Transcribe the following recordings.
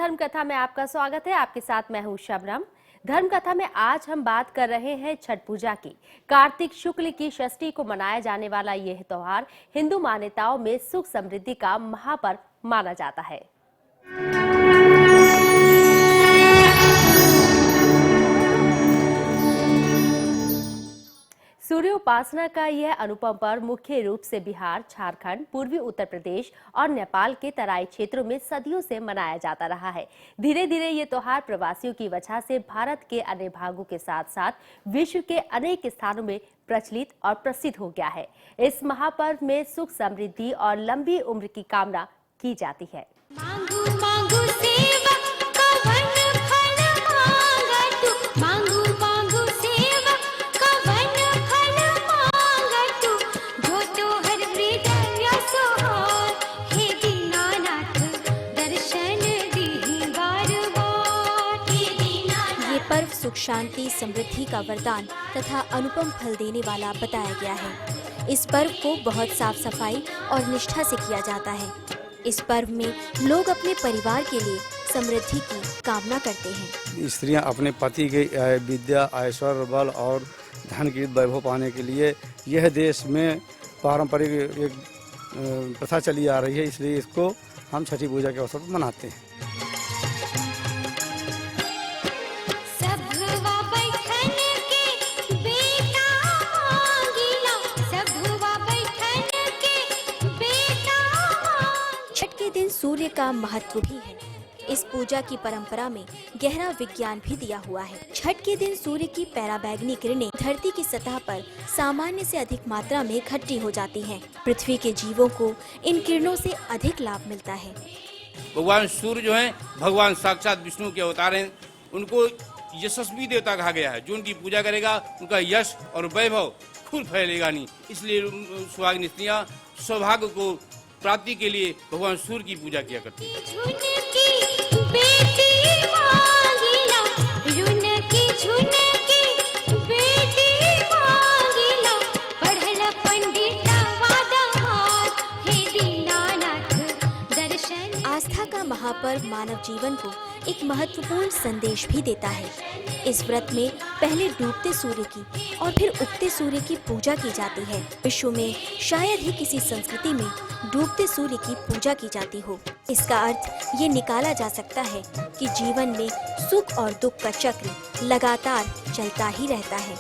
धर्म कथा में आपका स्वागत है। आपके साथ मैं हूं शबनम। धर्म कथा में आज हम बात कर रहे हैं छठ पूजा की। कार्तिक शुक्ल की षष्ठी को मनाया जाने वाला यह त्योहार हिंदू मान्यताओं में सुख समृद्धि का महापर्व माना जाता है। सूर्य उपासना का यह अनुपम पर्व मुख्य रूप से बिहार, झारखंड, पूर्वी उत्तर प्रदेश और नेपाल के तराई क्षेत्रों में सदियों से मनाया जाता रहा है। धीरे धीरे ये त्योहार प्रवासियों की वजह से भारत के अन्य भागों के साथ साथ विश्व के अनेक स्थानों में प्रचलित और प्रसिद्ध हो गया है। इस महापर्व में सुख समृद्धि और लंबी उम्र की कामना की जाती है। मांगू मांगू सेवा कवन फल मांगतु, मांगू मांगू सेवा कवन फल मांगतु, जो तो हर हृदय सोहार, हे दीनानाथ दर्शन दीहि बार बार, हे दीनानाथ। ये पर्व सुख शांति समृद्धि का वरदान तथा अनुपम फल देने वाला बताया गया है। इस पर्व को बहुत साफ सफाई और निष्ठा से किया जाता है। इस पर्व में लोग अपने परिवार के लिए समृद्धि की कामना करते हैं। स्त्रियां अपने पति के विद्या, ऐश्वर्य, बल और धन की वैभव पाने के लिए यह देश में पारंपरिक एक प्रथा चली आ रही है, इसलिए इसको हम छठी पूजा के अवसर पर मनाते हैं। सूर्य का महत्व भी है। इस पूजा की परंपरा में गहरा विज्ञान भी दिया हुआ है। छठ के दिन सूर्य की पराबैंगनी किरणें धरती की सतह पर सामान्य से अधिक मात्रा में इकट्ठी हो जाती हैं। पृथ्वी के जीवों को इन किरणों से अधिक लाभ मिलता है। भगवान सूर्य जो हैं, भगवान साक्षात विष्णु के अवतार हैं। उनको यशस्वी देवता कहा गया है। जो उनकी पूजा करेगा उनका यश और वैभव खुद फैलेगा नहीं। इसलिए सुहागिन स्त्रियां सौभाग्य को प्राप्ति के लिए भगवान सूर्य की पूजा किया करती है। आस्था का महापर्व मानव जीवन को एक महत्वपूर्ण संदेश भी देता है। इस व्रत में पहले डूबते सूर्य की और फिर उगते सूर्य की पूजा की जाती है। विश्व में शायद ही किसी संस्कृति में डूबते सूर्य की पूजा की जाती हो। इसका अर्थ ये निकाला जा सकता है कि जीवन में सुख और दुख का चक्र लगातार चलता ही रहता है।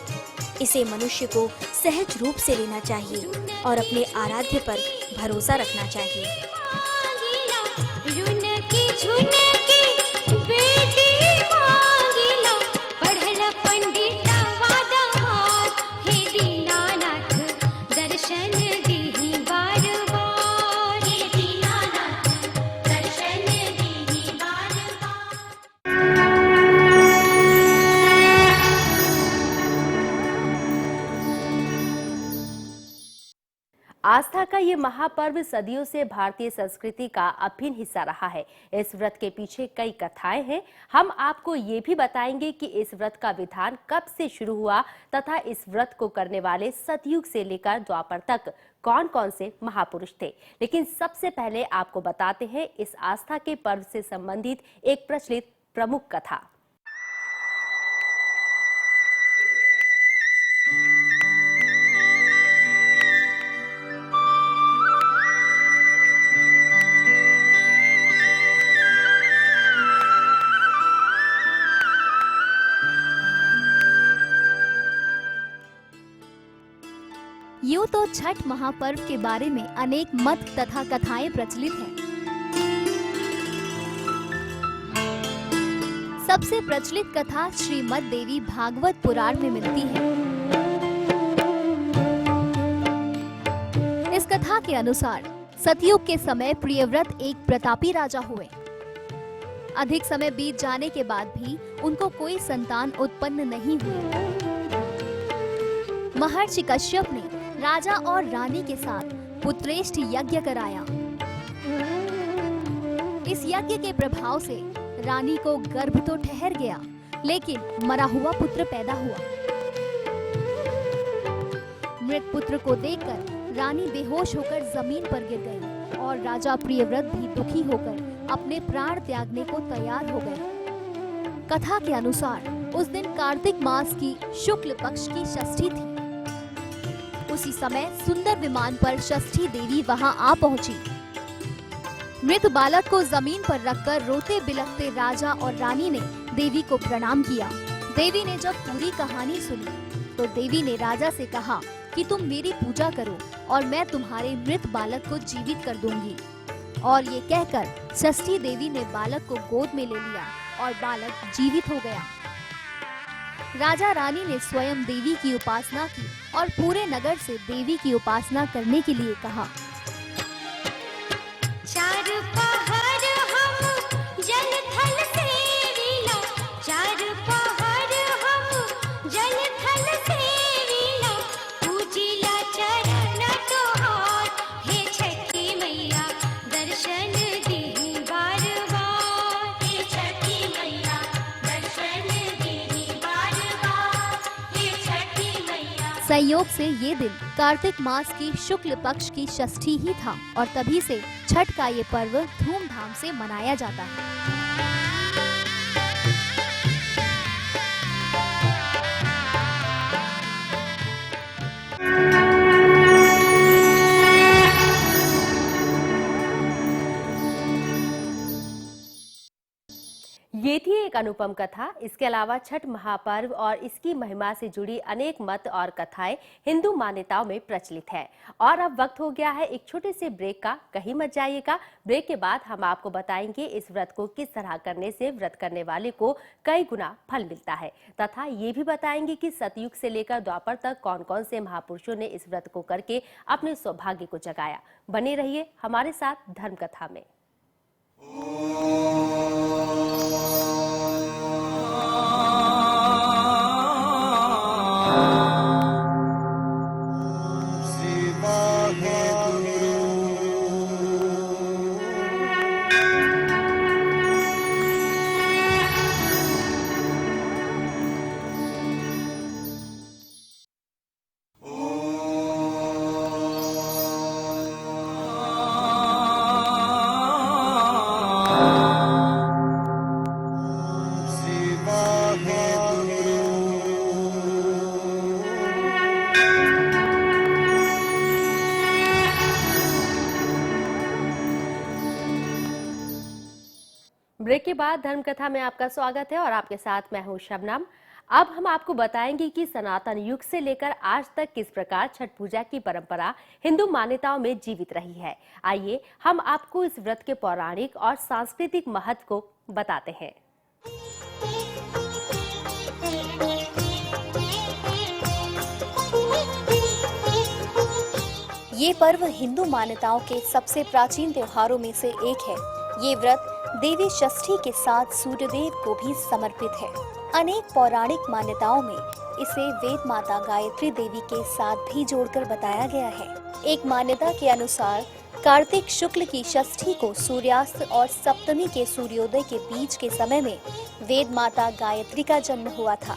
इसे मनुष्य को सहज रूप से लेना चाहिए और अपने आराध्य पर भरोसा रखना चाहिए। आस्था का ये महापर्व सदियों से भारतीय संस्कृति का अभिन्न हिस्सा रहा है। इस व्रत के पीछे कई कथाएं हैं। हम आपको ये भी बताएंगे कि इस व्रत का विधान कब से शुरू हुआ तथा इस व्रत को करने वाले सतयुग से लेकर द्वापर तक कौन कौन से महापुरुष थे। लेकिन सबसे पहले आपको बताते हैं इस आस्था के पर्व से संबंधित एक प्रचलित प्रमुख कथा। यूं तो छठ महापर्व के बारे में अनेक मत तथा कथाएं प्रचलित हैं। सबसे प्रचलित कथा श्रीमद् देवी भागवत पुराण में मिलती है। इस कथा के अनुसार सतयुग के समय प्रियव्रत एक प्रतापी राजा हुए। अधिक समय बीत जाने के बाद भी उनको कोई संतान उत्पन्न नहीं हुई। महर्षि कश्यप ने राजा और रानी के साथ पुत्रेष्ठ यज्ञ कराया। इस यज्ञ के प्रभाव से रानी को गर्भ तो ठहर गया, लेकिन मरा हुआ पुत्र पैदा हुआ। मृत पुत्र को देखकर रानी बेहोश होकर जमीन पर गिर गई और राजा प्रियव्रत भी दुखी होकर अपने प्राण त्यागने को तैयार हो गए। कथा के अनुसार उस दिन कार्तिक मास की शुक्ल पक्ष की षष्ठी थी। उसी समय सुंदर विमान पर षष्ठी देवी वहां आ पहुंची। मृत बालक को जमीन पर रखकर रोते बिलखते राजा और रानी ने देवी को प्रणाम किया। देवी ने जब पूरी कहानी सुनी तो देवी ने राजा से कहा कि तुम मेरी पूजा करो और मैं तुम्हारे मृत बालक को जीवित कर दूंगी। और ये कहकर षष्ठी देवी ने बालक को गोद में ले लिया और बालक जीवित हो गया। राजा रानी ने स्वयं देवी की उपासना की और पूरे नगर से देवी की उपासना करने के लिए कहा। चार पहर हम जल थल सेविला, चार पहर हम जल थल सेविला, पूजिला चरण तोहार, हे छठी मैया दर्शन दीनी बार बार, हे छठी मैया दर्शन दीनी बार बार, हे छठी मैया। संयोग से ये दिन कार्तिक मास की शुक्ल पक्ष की षष्ठी ही था और तभी से छठ का ये पर्व धूमधाम से मनाया जाता है। ये थी एक अनुपम कथा। इसके अलावा छठ महापर्व और इसकी महिमा से जुड़ी अनेक मत और कथाएं हिंदू मान्यताओं में प्रचलित है। और अब वक्त हो गया है एक छोटे से ब्रेक का, कहीं मत जाइएगा। ब्रेक के बाद हम आपको बताएंगे इस व्रत को किस तरह करने से व्रत करने वाले को कई गुना फल मिलता है, तथा ये भी बताएंगे कि सतयुग से लेकर द्वापर तक कौन कौन से महापुरुषों ने इस व्रत को करके अपने सौभाग्य को जगाया। बने रहिए हमारे साथ धर्म कथा में। ब्रेक के बाद धर्म कथा में आपका स्वागत है और आपके साथ मैं हूं शबनम। अब हम आपको बताएंगे कि सनातन युग से लेकर आज तक किस प्रकार छठ पूजा की परंपरा हिंदू मान्यताओं में जीवित रही है। आइए हम आपको इस व्रत के पौराणिक और सांस्कृतिक महत्व को बताते हैं। ये पर्व हिंदू मान्यताओं के सबसे प्राचीन त्योहारों में से एक है। ये व्रत देवी षष्ठी के साथ सूर्यदेव को भी समर्पित है। अनेक पौराणिक मान्यताओं में इसे वेद माता गायत्री देवी के साथ भी जोड़कर बताया गया है। एक मान्यता के अनुसार कार्तिक शुक्ल की षष्ठी को सूर्यास्त और सप्तमी के सूर्योदय के बीच के समय में वेद माता गायत्री का जन्म हुआ था।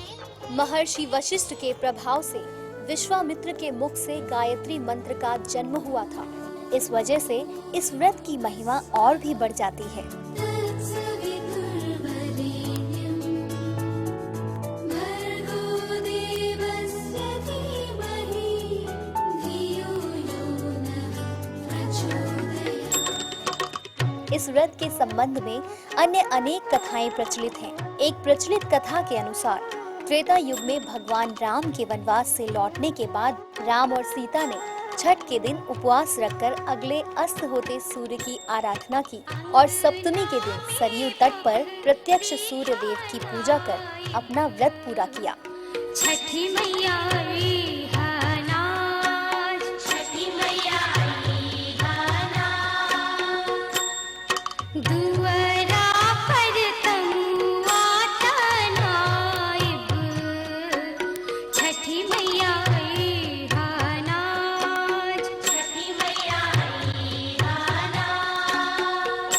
महर्षि वशिष्ठ के प्रभाव से विश्वामित्र के मुख से गायत्री मंत्र का जन्म हुआ था। इस वजह से इस व्रत की महिमा और भी बढ़ जाती है। इस व्रत के संबंध में अन्य अनेक कथाएं प्रचलित हैं। एक प्रचलित कथा के अनुसार त्रेता युग में भगवान राम के वनवास से लौटने के बाद राम और सीता ने छठ के दिन उपवास रखकर अगले अस्त होते सूर्य की आराधना की और सप्तमी के दिन सरयू तट पर प्रत्यक्ष सूर्य देव की पूजा कर अपना व्रत पूरा किया। छठी मैया आई है नाच, छठी मैया आई है नाच, दुअरा पर तमुआ तनाइब, छठी मैया आई है नाच, छठी मैया आई है नाच।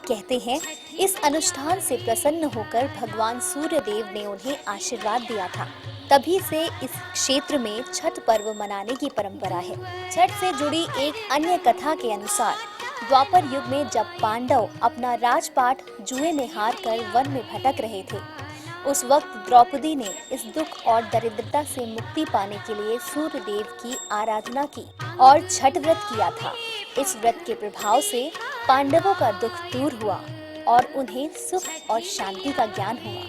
कहते हैं इस अनुष्ठान से प्रसन्न होकर भगवान सूर्य देव ने उन्हें आशीर्वाद दिया था। तभी से इस क्षेत्र में छठ पर्व मनाने की परंपरा है। छठ से जुड़ी एक अन्य कथा के अनुसार द्वापर युग में जब पांडव अपना राजपाट जुए में हार कर वन में भटक रहे थे, उस वक्त द्रौपदी ने इस दुख और दरिद्रता से मुक्ति पाने के लिए सूर्य देव की आराधना की और छठ व्रत किया था। इस व्रत के प्रभाव से पांडवों का दुख दूर हुआ और उन्हें सुख और शांति का ज्ञान हुआ।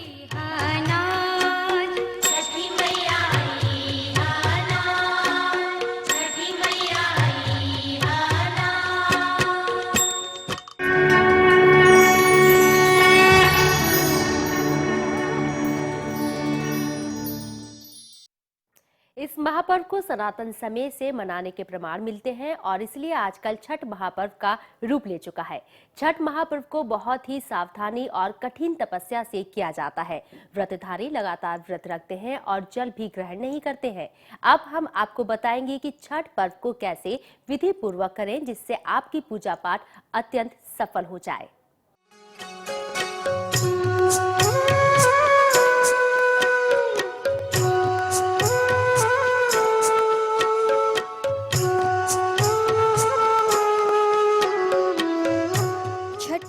इस महापर्व को सनातन समय से मनाने के प्रमाण मिलते हैं और इसलिए आजकल छठ महापर्व का रूप ले चुका है। छठ महापर्व को बहुत ही सावधानी और कठिन तपस्या से किया जाता है। व्रतधारी लगातार व्रत रखते हैं और जल भी ग्रहण नहीं करते हैं। अब हम आपको बताएंगे कि छठ पर्व को कैसे विधि पूर्वक करें जिससे आपकी पूजा पाठ अत्यंत सफल हो जाए।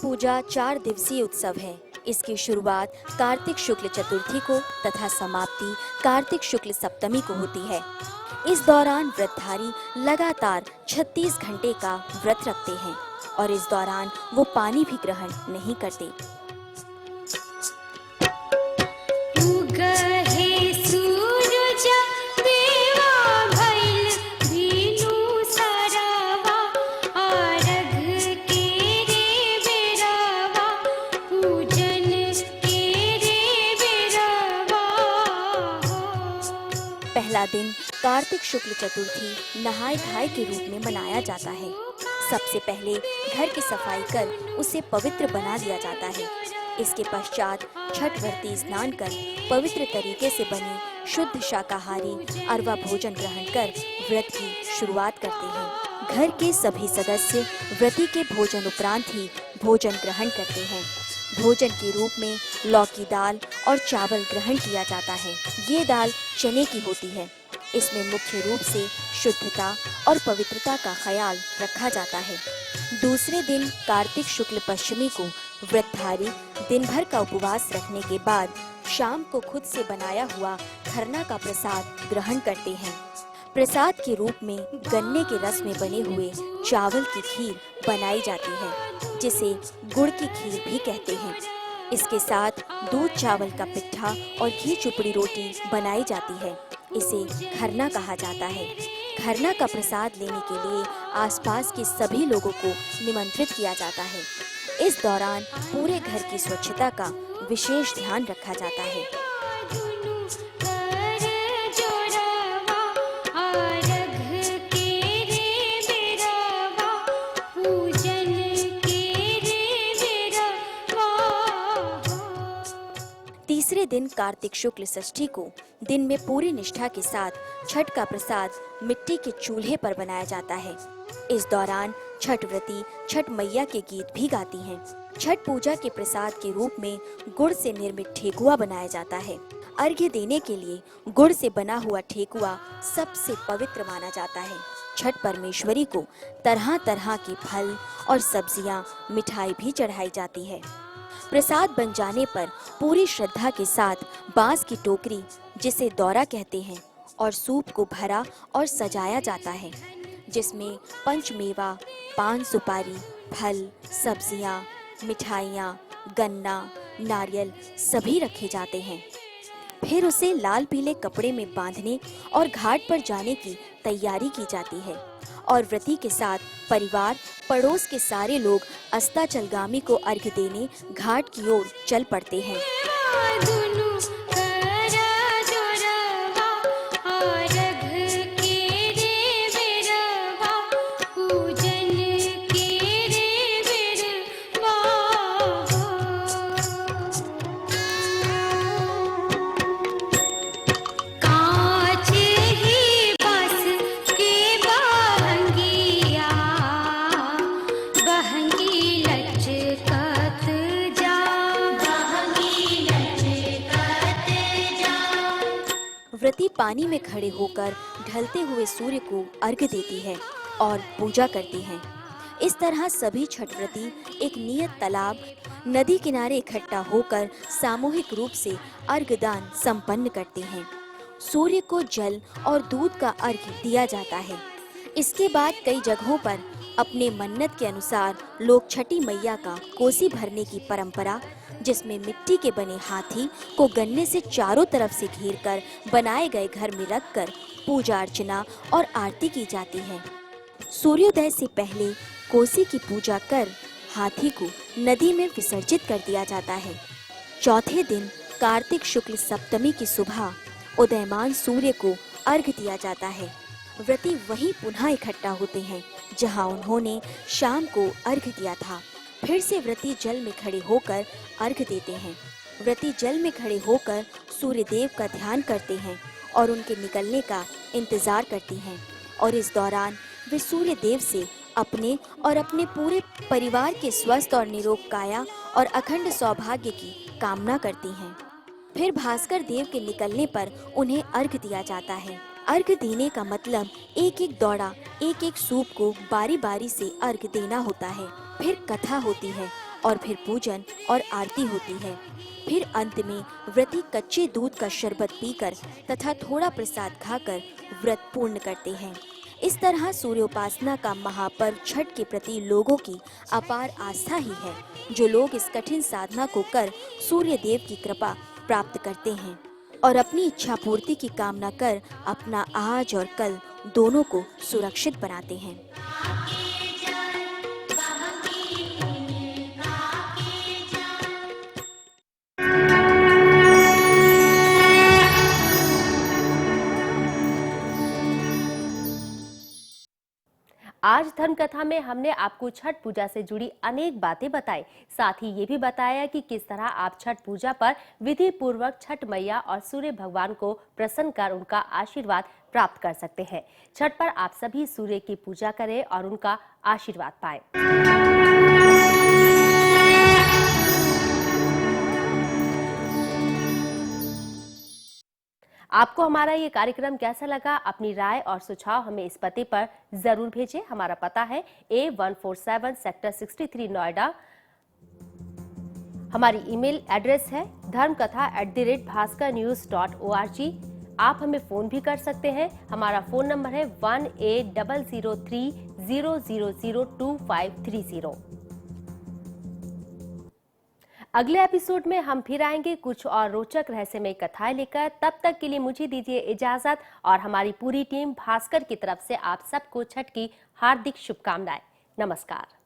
पूजा 4 दिवसीय उत्सव है। इसकी शुरुआत कार्तिक शुक्ल चतुर्थी को तथा समाप्ति कार्तिक शुक्ल सप्तमी को होती है। इस दौरान व्रतधारी लगातार 36 घंटे का व्रत रखते हैं और इस दौरान वो पानी भी ग्रहण नहीं करते। पहला दिन कार्तिक शुक्ल चतुर्थी नहाय खाए के रूप में मनाया जाता है। सबसे पहले घर की सफाई कर उसे पवित्र बना दिया जाता है। इसके पश्चात छठ व्रती स्नान कर पवित्र तरीके से बने शुद्ध शाकाहारी अरवा भोजन ग्रहण कर व्रत की शुरुआत करते हैं। घर के सभी सदस्य व्रती के भोजन उपरांत ही भोजन ग्रहण करते हैं। भोजन के रूप में लौकी दाल और चावल ग्रहण किया जाता है। ये दाल चने की होती है। इसमें मुख्य रूप से शुद्धता और पवित्रता का ख्याल रखा जाता है। दूसरे दिन कार्तिक शुक्ल पश्चिमी को व्रतधारी दिन भर का उपवास रखने के बाद शाम को खुद से बनाया हुआ खरना का प्रसाद ग्रहण करते हैं। प्रसाद के रूप में गन्ने के रस में बने हुए चावल की खीर बनाई जाती है, जिसे गुड़ की खीर भी कहते हैं। इसके साथ दूध चावल का पिट्ठा और घी चुपड़ी रोटी बनाई जाती है। इसे खरना कहा जाता है। खरना का प्रसाद लेने के लिए आसपास के सभी लोगों को निमंत्रित किया जाता है। इस दौरान पूरे घर की स्वच्छता का विशेष ध्यान रखा जाता है। तीसरे दिन कार्तिक शुक्ल षष्ठी को दिन में पूरी निष्ठा के साथ छठ का प्रसाद मिट्टी के चूल्हे पर बनाया जाता है। इस दौरान छठ व्रती छठ मैया के गीत भी गाती हैं। छठ पूजा के प्रसाद के रूप में गुड़ से निर्मित ठेकुआ बनाया जाता है। अर्घ्य देने के लिए गुड़ से बना हुआ ठेकुआ सबसे पवित्र माना जाता है। छठ परमेश्वरी को तरह तरह के फल और सब्जियां, मिठाई भी चढ़ाई जाती है। प्रसाद बन जाने पर पूरी श्रद्धा के साथ बांस की टोकरी, जिसे दौरा कहते हैं, और सूप को भरा और सजाया जाता है, जिसमें पंचमेवा, पान सुपारी, फल, सब्जियां, मिठाइयाँ, गन्ना, नारियल सभी रखे जाते हैं। फिर उसे लाल पीले कपड़े में बांधने और घाट पर जाने की तैयारी की जाती है और व्रती के साथ परिवार पड़ोस के सारे लोग अस्ताचलगामी को अर्घ्य देने घाट की ओर चल पड़ते हैं। पानी में खड़े होकर ढलते हुए सूर्य को अर्घ्य देती है और पूजा करती हैं। इस तरह सभी छठव्रती एक नियत तालाब, नदी किनारे इकट्ठा होकर सामूहिक रूप से अर्घ्यदान संपन्न करते हैं। सूर्य को जल और दूध का अर्घ्य दिया जाता है। इसके बाद कई जगहों पर अपने मन्नत के अनुसार लोग छठी मैया का कोसी भरने की परंपरा, जिसमें मिट्टी के बने हाथी को गन्ने से चारों तरफ से घेरकर बनाए गए घर में रखकर पूजा अर्चना और आरती की जाती है। सूर्योदय से पहले कोसी की पूजा कर हाथी को नदी में विसर्जित कर दिया जाता है। चौथे दिन कार्तिक शुक्ल सप्तमी की सुबह उदयमान सूर्य को अर्घ्य दिया जाता है। व्रती वहीं पुनः इकट्ठा होते हैं जहां उन्होंने शाम को अर्घ्य दिया था। फिर से व्रती जल में खड़े होकर अर्घ्य देते हैं। व्रती जल में खड़े होकर सूर्य देव का ध्यान करते हैं और उनके निकलने का इंतजार करती हैं और इस दौरान वे सूर्य देव से अपने और अपने पूरे परिवार के स्वस्थ और निरोग काया और अखंड सौभाग्य की कामना करती हैं। फिर भास्कर देव के निकलने पर उन्हें अर्घ्य दिया जाता है। अर्घ्य देने का मतलब एक एक दौड़ा, एक एक सूप को बारी बारी से अर्घ्य देना होता है। फिर कथा होती है और फिर पूजन और आरती होती है। फिर अंत में व्रती कच्चे दूध का शरबत पीकर तथा थोड़ा प्रसाद खाकर व्रत पूर्ण करते हैं। इस तरह सूर्योपासना का महापर्व छठ के प्रति लोगों की अपार आस्था ही है, जो लोग इस कठिन साधना को कर सूर्य देव की कृपा प्राप्त करते हैं और अपनी इच्छा पूर्ति की कामना कर अपना आज और कल दोनों को सुरक्षित बनाते हैं। आज धर्म कथा में हमने आपको छठ पूजा से जुड़ी अनेक बातें बताई। साथ ही ये भी बताया कि किस तरह आप छठ पूजा पर विधि पूर्वक छठ मैया और सूर्य भगवान को प्रसन्न कर उनका आशीर्वाद प्राप्त कर सकते हैं। छठ पर आप सभी सूर्य की पूजा करें और उनका आशीर्वाद पाएं। आपको हमारा ये कार्यक्रम कैसा लगा? अपनी राय और सुझाव हमें इस पते पर जरूर भेजें। हमारा पता है A147 सेक्टर 63 नोएडा। हमारी ईमेल एड्रेस है dharmkatha@bhaskarnews.org। आप हमें फोन भी कर सकते हैं। हमारा फोन नंबर है 180030002530। अगले एपिसोड में हम फिर आएंगे कुछ और रोचक रहस्यमय कथाएं लेकर। तब तक के लिए मुझे दीजिए इजाजत और हमारी पूरी टीम भास्कर की तरफ से आप सबको छठ की हार्दिक शुभकामनाएं। नमस्कार।